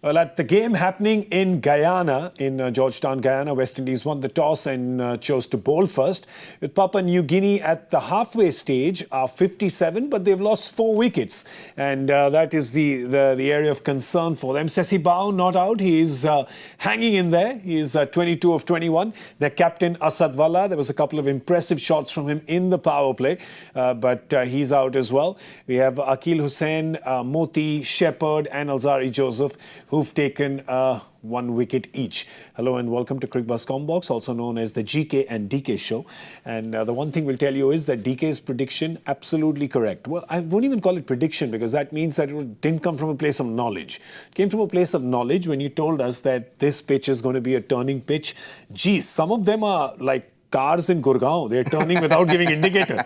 Well, at the game happening in Guyana, in Georgetown, Guyana, West Indies won the toss and chose to bowl first. With Papua New Guinea at the halfway stage, are 57, but they've lost 4 wickets. And that is the area of concern for them. Sesi Bao not out. He's hanging in there. He's 22 of 21. Their captain, Asad Walla, there was a couple of impressive shots from him in the power play, but he's out as well. We have Akeal Hosein, Moti, Shepherd and Alzarri Joseph, who've taken 1 wicket each. Hello and welcome to Cricbuzz Combox, also known as the GK and DK show. And the one thing we'll tell you is that DK's prediction, absolutely correct. Well, I won't even call it prediction because that means that it didn't come from a place of knowledge. It came from a place of knowledge when you told us that this pitch is going to be a turning pitch. Geez, some of them are like cars in Gurgaon. They're turning without giving indicator.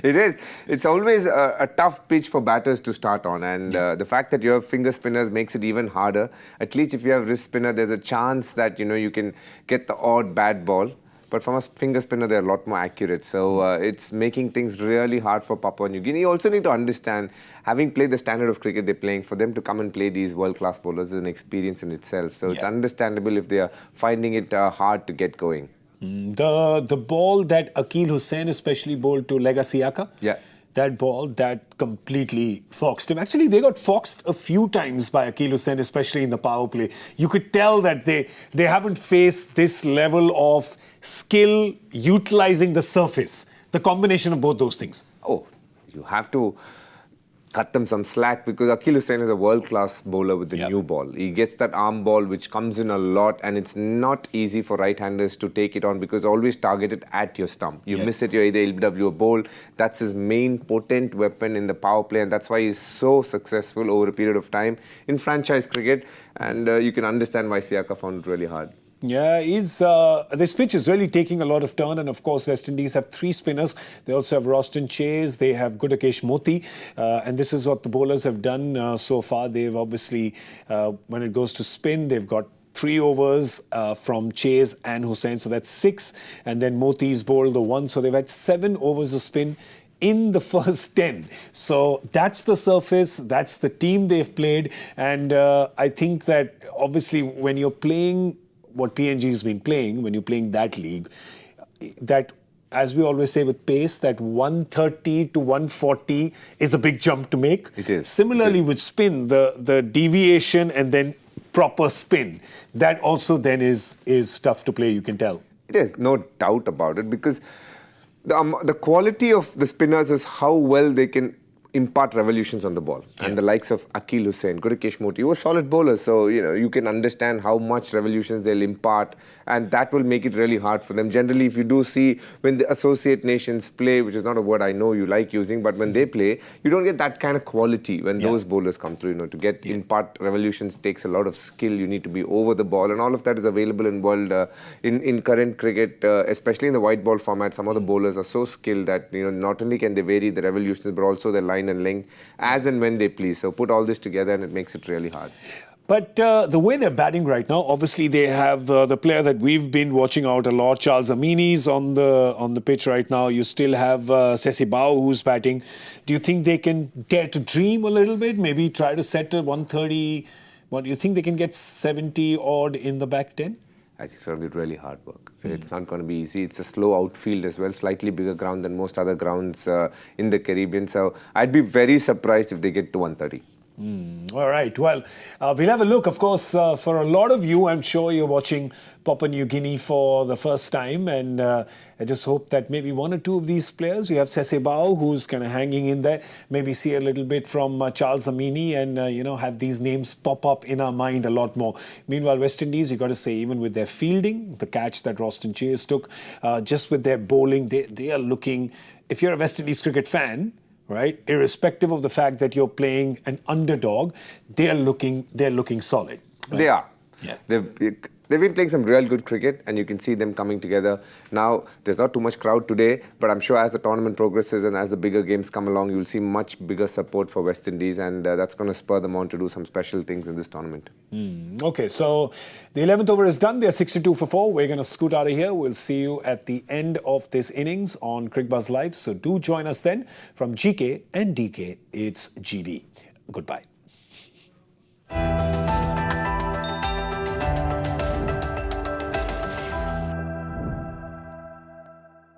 It is. It's always a tough pitch for batters to start on. And the fact that you have finger spinners makes it even harder. At least if you have wrist spinner, there's a chance that, you can get the odd bad ball. But from a finger spinner, they're a lot more accurate. So it's making things really hard for Papua New Guinea. You also need to understand, having played the standard of cricket they're playing, for them to come and play these world-class bowlers is an experience in itself. So it's understandable if they are finding it hard to get going. The ball that Akeal Hosein especially bowled to Legasiaka, that ball that completely foxed him. Actually, they got foxed a few times by Akeal Hosein, especially in the power play. You could tell that they haven't faced this level of skill utilizing the surface. The combination of both those things. Oh, you have to cut them some slack because Akeal Hosein is a world-class bowler with the new ball. He gets that arm ball which comes in a lot, and it's not easy for right-handers to take it on because always targeted at your stump. You miss it, you're either LBW or bowl. That's his main potent weapon in the power play, and that's why he's so successful over a period of time in franchise cricket, and you can understand why Siaka found it really hard. Yeah, this pitch is really taking a lot of turn, and of course West Indies have 3 spinners. They also have Roston Chase, they have Gudakesh Moti, and this is what the bowlers have done so far. They've obviously, when it goes to spin, they've got 3 overs from Chase and Hosein, so that's 6, and then Moti's bowled the 1, so they've had 7 overs of spin in the first 10. So that's the surface, that's the team they've played, and I think that obviously when you're playing what PNG has been playing, when you're playing that league, that, as we always say with pace, that 130 to 140 is a big jump to make. It is. Similarly with spin, the deviation and then proper spin, that also then is tough to play, you can tell. It is, no doubt about it, because the quality of the spinners is how well they can impart revolutions on the ball. And the likes of Akeal Hosein, Gudakesh Moti, were solid bowlers, so you can understand how much revolutions they'll impart, and that will make it really hard for them. Generally, if you do see when the associate nations play, which is not a word I know you like using, but when they play, you don't get that kind of quality when those bowlers come through. To get impart revolutions takes a lot of skill. You need to be over the ball, and all of that is available in in current cricket, especially in the white ball format. Some of the bowlers are so skilled that not only can they vary the revolutions, but also their line and length as and when they please. So put all this together and it makes it really hard. But the way they're batting right now, obviously they have the player that we've been watching out a lot, Charles Amini's on the pitch right now. You still have Sesi Bao who's batting. Do you think they can dare to dream a little bit? Maybe try to set a 130. What do you think they can get 70 odd in the back 10? I think it's going to be really hard work. It's not going to be easy. It's a slow outfield as well, slightly bigger ground than most other grounds in the Caribbean. So I'd be very surprised if they get to 130. All right. Well, we'll have a look. Of course, for a lot of you, I'm sure you're watching Papua New Guinea for the first time. And I just hope that maybe 1 or 2 of these players, you have Sesi Bao, who's kind of hanging in there, maybe see a little bit from Charles Amini and, have these names pop up in our mind a lot more. Meanwhile, West Indies, you got to say, even with their fielding, the catch that Roston Chase took, just with their bowling, they are looking, if you're a West Indies cricket fan, right, irrespective of the fact that you're playing an underdog, they're looking solid. Right? They are. Yeah. They've been playing some real good cricket, and you can see them coming together. Now, there's not too much crowd today, but I'm sure as the tournament progresses and as the bigger games come along, you'll see much bigger support for West Indies, and that's going to spur them on to do some special things in this tournament. Okay, so the 11th over is done. They're 62 for 4. We're going to scoot out of here. We'll see you at the end of this innings on Cricbuzz Live. So do join us then. From GK and DK, it's GB. Goodbye.